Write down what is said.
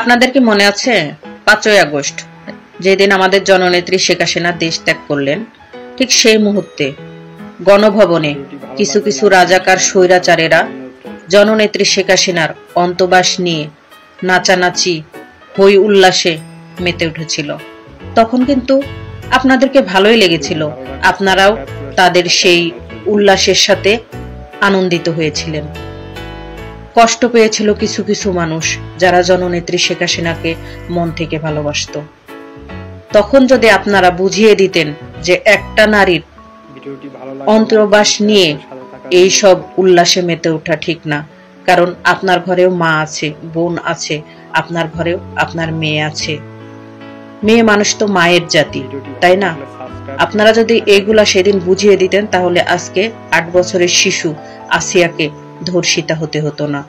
আপনাদের কি মনে আছে 5ই আগস্ট যেদিন আমাদের জননেত্রী শেখ হাসিনা দেশ ত্যাগ করলেন, ঠিক সেই মুহূর্তে গণভবনে কিছু কিছু রাজাকার স্বৈরাচারেরা জননেত্রী শেখ হাসিনার অন্তবাস নিয়ে নাচানাচি হই উল্লাসে মেতে উঠেছিল। তখন কিন্তু আপনাদেরকে ভালোই লেগেছিল, আপনারাও তাদের সেই উল্লাসের সাথে আনন্দিত হয়েছিলেন। কষ্ট পেয়েছিল কিছু কিছু মানুষ যারা জননেত্রী শেখ হাসিনাকে মন থেকে ভালোবাসত। তখন যদি আপনারা বুঝিয়ে দিতেন যে একটা নারীর অন্তর্বাস নিয়ে এই সব উল্লাসে মেতে ওঠা ঠিক না, কারণ আপনার ঘরেও মা আছে, বোন আছে, আপনার ঘরেও আপনার মেয়ে আছে। মেয়ে মানুষ তো মায়ের জাতি, তাই না? আপনারা যদি এইগুলা সেদিন বুঝিয়ে দিতেন, তাহলে আজকে 8 বছরের শিশু আসিয়াকে ধর্ষিতা হতে হতো না।